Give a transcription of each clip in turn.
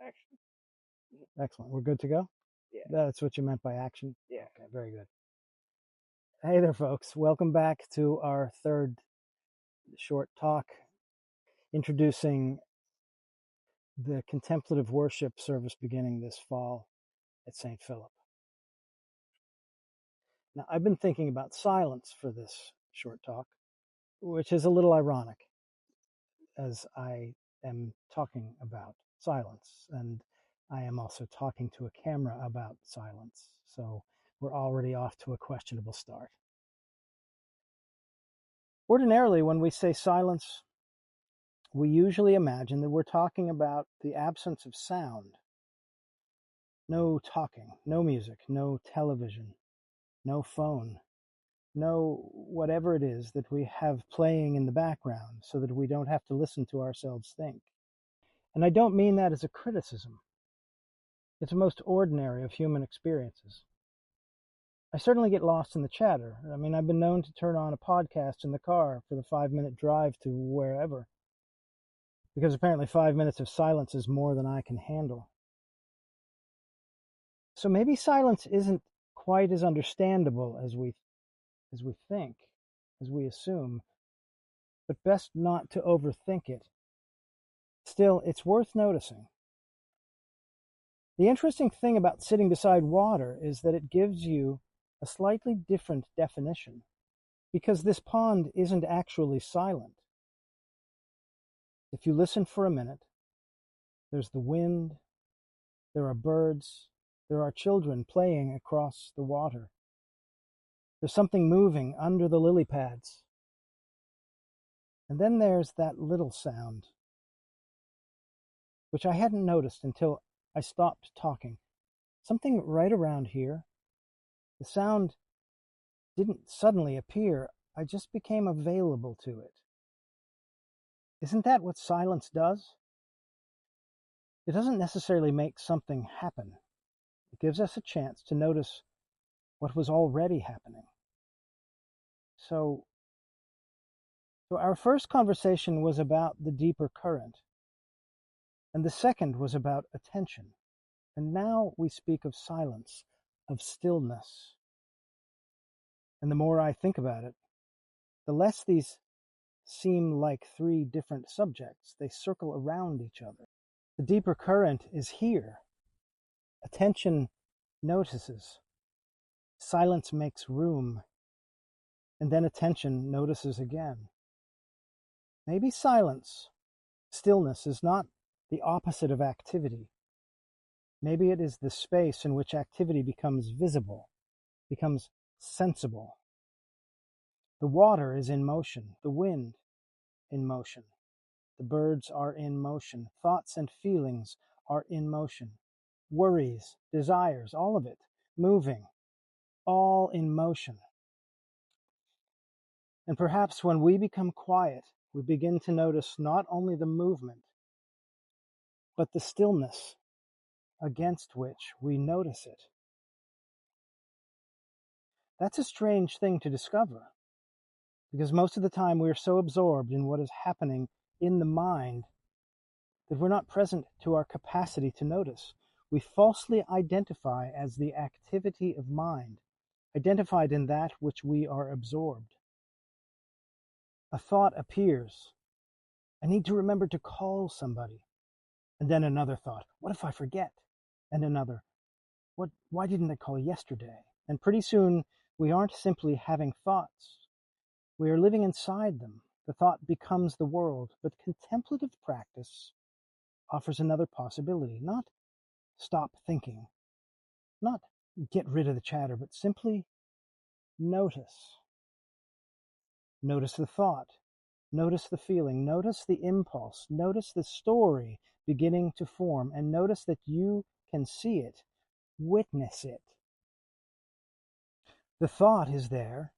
Action. Excellent. We're good to go? Yeah. That's what you meant by action? Yeah. Okay, very good. Hey there, folks. Welcome back to our third short talk introducing the contemplative worship service beginning this fall at St. Philip. Now, I've been thinking about silence for this short talk, which is a little ironic as I am talking about silence, and I am also talking to a camera about silence. So we're already off to a questionable start. Ordinarily, when we say silence, we usually imagine that we're talking about the absence of sound. No talking, no music, no television, no phone, no whatever it is that we have playing in the background so that we don't have to listen to ourselves think. And I don't mean that as a criticism. It's the most ordinary of human experiences. I certainly get lost in the chatter. I mean, I've been known to turn on a podcast in the car for the 5-minute drive to wherever, because apparently 5 minutes of silence is more than I can handle. So maybe silence isn't quite as understandable as we think, as we assume, but best not to overthink it. Still, it's worth noticing. The interesting thing about sitting beside water is that it gives you a slightly different definition, because this pond isn't actually silent. If you listen for a minute, there's the wind, there are birds, there are children playing across the water. There's something moving under the lily pads. And then there's that little sound, which I hadn't noticed until I stopped talking. Something right around here. The sound didn't suddenly appear. I just became available to it. Isn't that what silence does? It doesn't necessarily make something happen. It gives us a chance to notice what was already happening. So our first conversation was about the deeper current, and the second was about attention. And now we speak of silence, of stillness. And the more I think about it, the less these seem like three different subjects. They circle around each other. The deeper current is here. Attention notices. Silence makes room. And then attention notices again. Maybe silence, stillness, is not the opposite of activity. Maybe it is the space in which activity becomes visible, becomes sensible. The water is in motion, the wind in motion. The birds are in motion. Thoughts and feelings are in motion. Worries, desires, all of it, moving, all in motion. And perhaps when we become quiet, we begin to notice not only the movement, but the stillness against which we notice it. That's a strange thing to discover, because most of the time we're so absorbed in what is happening in the mind that we're not present to our capacity to notice. We falsely identify as the activity of mind, identified in that which we are absorbed. A thought appears. I need to remember to call somebody. And then another thought, what if I forget? And another, why didn't I call yesterday? And pretty soon we aren't simply having thoughts. We are living inside them. The thought becomes the world. But contemplative practice offers another possibility. Not stop thinking, not get rid of the chatter, but simply notice. Notice the thought, notice the feeling, notice the impulse, notice the story beginning to form, and notice that you can see it, witness it. The thought is there,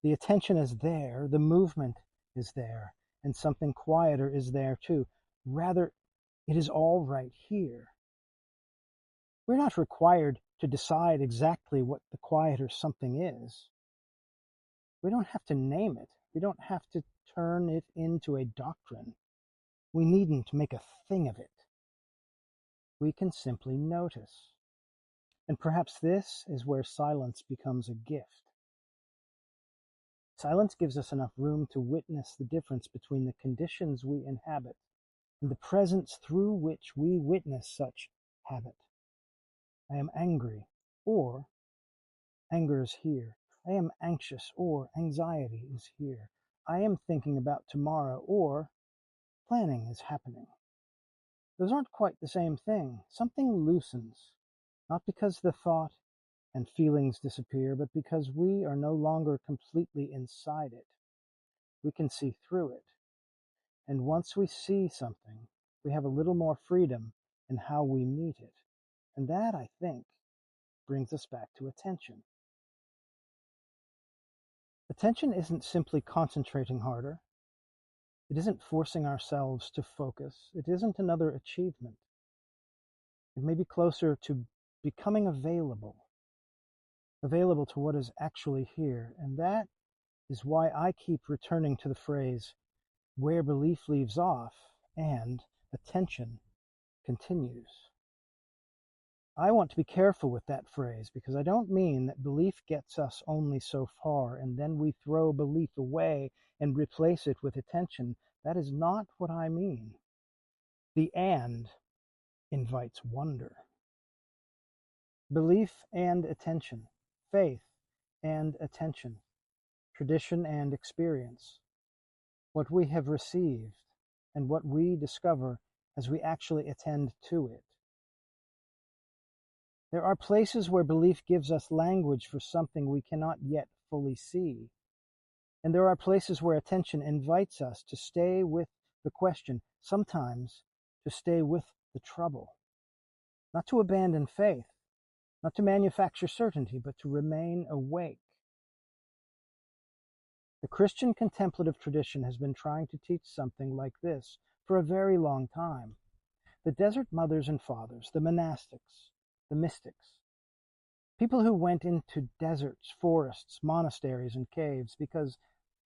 the attention is there, the movement is there, and something quieter is there too. Rather, it is all right here. We're not required to decide exactly what the quieter something is. We don't have to name it. We don't have to turn it into a doctrine. We needn't make a thing of it. we can simply notice. And perhaps this is where silence becomes a gift. Silence gives us enough room to witness the difference between the conditions we inhabit and the presence through which we witness such habit. I am angry, or anger is here. I am anxious, or anxiety is here. I am thinking about tomorrow, or planning is happening. Those aren't quite the same thing. Something loosens, not because the thought and feelings disappear, but because we are no longer completely inside it. We can see through it. And once we see something, we have a little more freedom in how we meet it. And that, I think, brings us back to attention. Attention isn't simply concentrating harder. It isn't forcing ourselves to focus. It isn't another achievement. It may be closer to becoming available to what is actually here. And that is why I keep returning to the phrase, where belief leaves off and attention continues. I want to be careful with that phrase because I don't mean that belief gets us only so far and then we throw belief away and replace it with attention. That is not what I mean. The "and" invites wonder. Belief and attention, faith and attention, tradition and experience, what we have received and what we discover as we actually attend to it. There are places where belief gives us language for something we cannot yet fully see. And there are places where attention invites us to stay with the question, sometimes to stay with the trouble. Not to abandon faith, not to manufacture certainty, but to remain awake. The Christian contemplative tradition has been trying to teach something like this for a very long time. The desert mothers and fathers, the monastics, the mystics, people who went into deserts, forests, monasteries, and caves because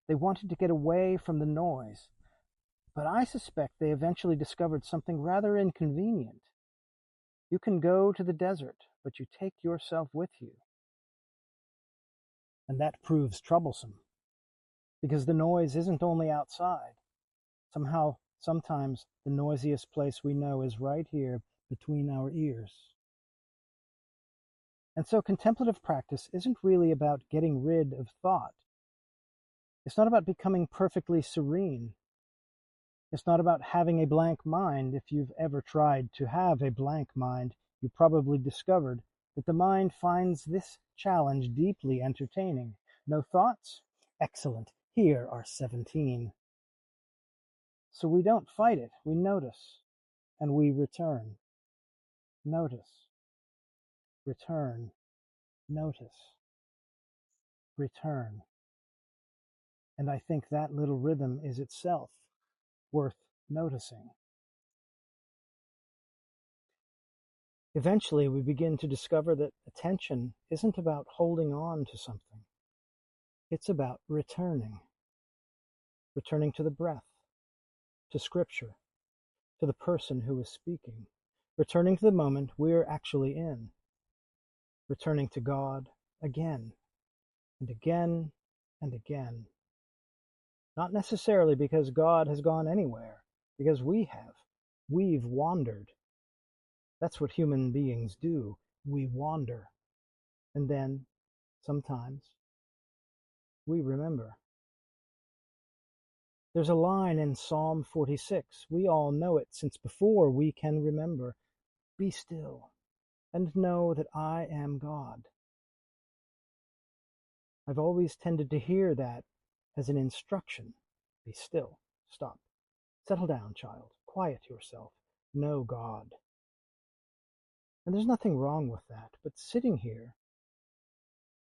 they wanted to get away from the noise. But I suspect they eventually discovered something rather inconvenient. You can go to the desert, but you take yourself with you. And that proves troublesome, because the noise isn't only outside. Sometimes the noisiest place we know is right here between our ears. And so contemplative practice isn't really about getting rid of thought. It's not about becoming perfectly serene. It's not about having a blank mind. If you've ever tried to have a blank mind, you probably discovered that the mind finds this challenge deeply entertaining. No thoughts? Excellent. Here are 17. So we don't fight it. We notice, and we return. Notice. Return. Notice. Return. And I think that little rhythm is itself worth noticing. Eventually, we begin to discover that attention isn't about holding on to something. It's about returning. Returning to the breath, to Scripture, to the person who is speaking. Returning to the moment we're actually in. Returning to God again and again and again. Not necessarily because God has gone anywhere, because we have. We've wandered. That's what human beings do. We wander. And then, sometimes, we remember. There's a line in Psalm 46. We all know it since before we can remember. Be still and know that I am God. I've always tended to hear that as an instruction. Be still. Stop. Settle down, child. Quiet yourself. Know God. And there's nothing wrong with that, but sitting here,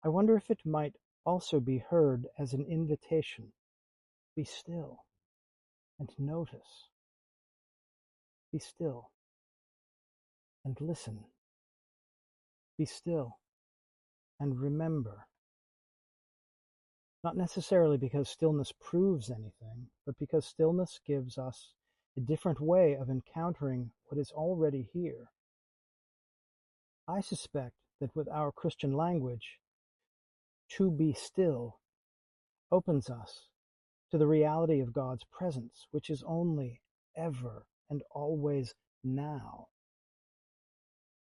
I wonder if it might also be heard as an invitation. Be still and notice. Be still and listen. Be still and remember. Not necessarily because stillness proves anything, but because stillness gives us a different way of encountering what is already here. I suspect that with our Christian language, to be still opens us to the reality of God's presence, which is only, ever, and always now.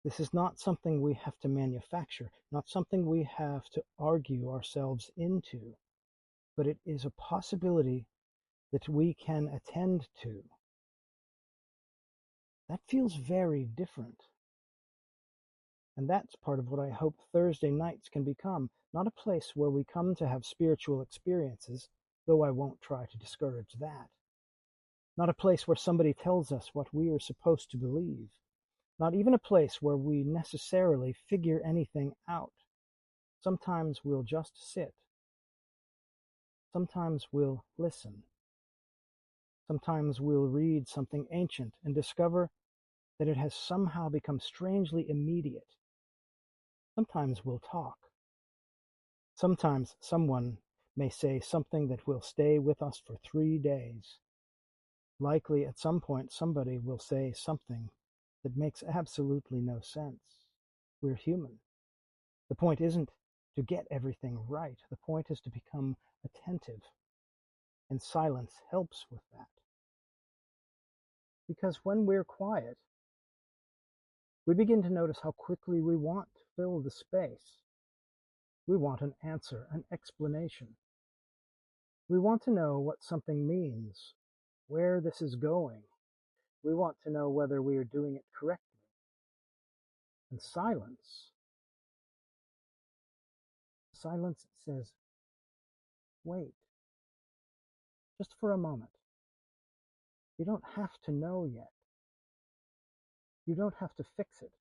This is not something we have to manufacture, not something we have to argue ourselves into, but it is a possibility that we can attend to. That feels very different. And that's part of what I hope Thursday nights can become, not a place where we come to have spiritual experiences, though I won't try to discourage that. Not a place where somebody tells us what we are supposed to believe. Not even a place where we necessarily figure anything out. Sometimes we'll just sit. Sometimes we'll listen. Sometimes we'll read something ancient and discover that it has somehow become strangely immediate. Sometimes we'll talk. Sometimes someone may say something that will stay with us for 3 days. Likely at some point somebody will say something that makes absolutely no sense. We're human. The point isn't to get everything right. The point is to become attentive. And silence helps with that. Because when we're quiet, we begin to notice how quickly we want to fill the space. We want an answer, an explanation. We want to know what something means, where this is going. We want to know whether we are doing it correctly. And silence says, wait, just for a moment. You don't have to know yet. You don't have to fix it.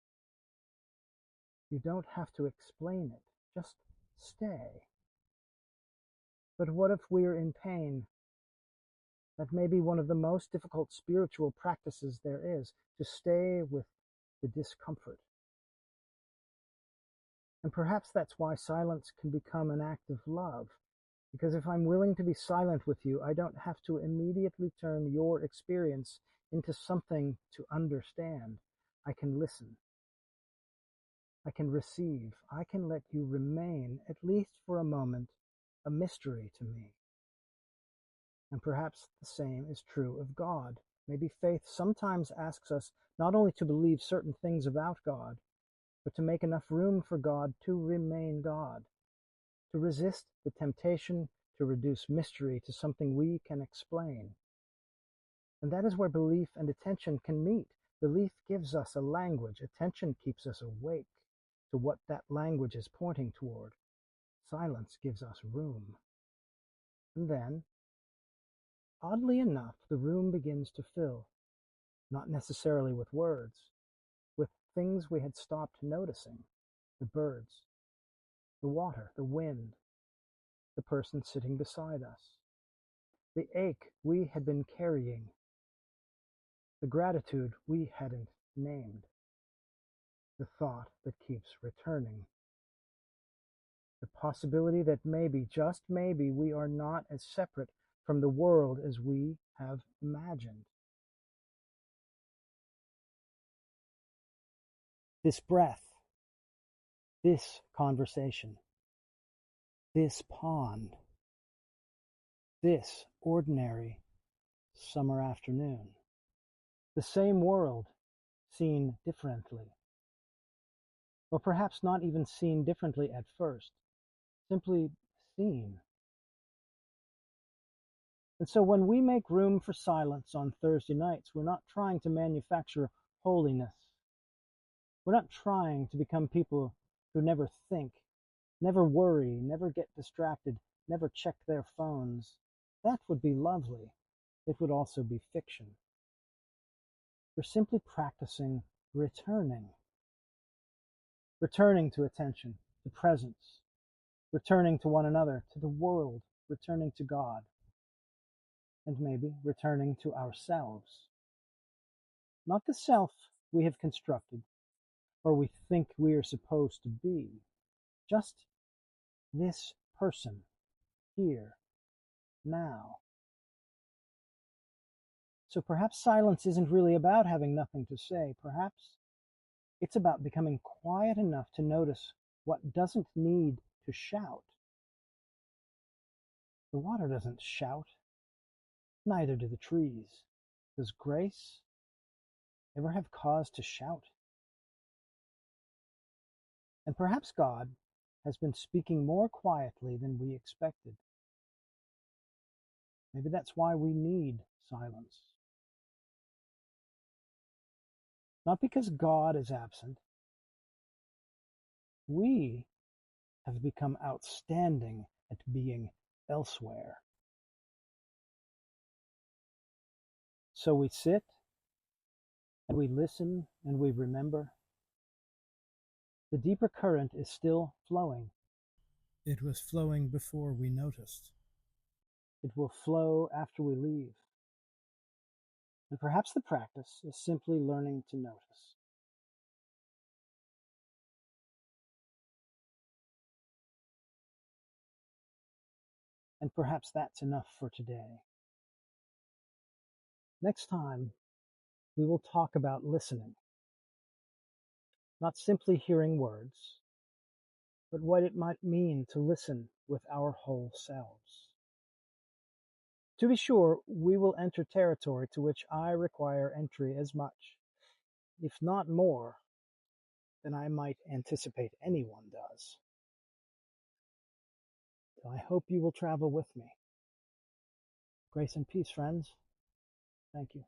You don't have to explain it. Just stay. But what if we're in pain? That may be one of the most difficult spiritual practices there is, to stay with the discomfort. And perhaps that's why silence can become an act of love. Because if I'm willing to be silent with you, I don't have to immediately turn your experience into something to understand. I can listen. I can receive. I can let you remain, at least for a moment, a mystery to me. And perhaps the same is true of God. Maybe faith sometimes asks us not only to believe certain things about God, but to make enough room for God to remain God, to resist the temptation to reduce mystery to something we can explain. And that is where belief and attention can meet. Belief gives us a language. Attention keeps us awake to what that language is pointing toward. Silence gives us room. And then, oddly enough, the room begins to fill, not necessarily with words, with things we had stopped noticing. The birds, the water, the wind, the person sitting beside us, the ache we had been carrying, the gratitude we hadn't named, the thought that keeps returning, the possibility that maybe, just maybe, we are not as separate from the world as we have imagined. This breath, this conversation, this pond, this ordinary summer afternoon. The same world, seen differently. Or perhaps not even seen differently at first, simply seen. And so when we make room for silence on Thursday nights, we're not trying to manufacture holiness. We're not trying to become people who never think, never worry, never get distracted, never check their phones. That would be lovely. It would also be fiction. We're simply practicing returning. Returning to attention, to presence. Returning to one another, to the world. Returning to God. And maybe returning to ourselves. Not the self we have constructed, or we think we are supposed to be. Just this person, here, now. So perhaps silence isn't really about having nothing to say. Perhaps It's about becoming quiet enough to notice what doesn't need to shout. The water doesn't shout, neither do the trees. Does grace ever have cause to shout? And perhaps God has been speaking more quietly than we expected. Maybe that's why we need silence. Not because God is absent. We have become outstanding at being elsewhere. So we sit and we listen and we remember. The deeper current is still flowing. It was flowing before we noticed. It will flow after we leave. And perhaps the practice is simply learning to notice. And perhaps that's enough for today. Next time, we will talk about listening. Not simply hearing words, but what it might mean to listen with our whole selves. To be sure, we will enter territory to which I require entry as much, if not more, than I might anticipate anyone does. So I hope you will travel with me. Grace and peace, friends. Thank you.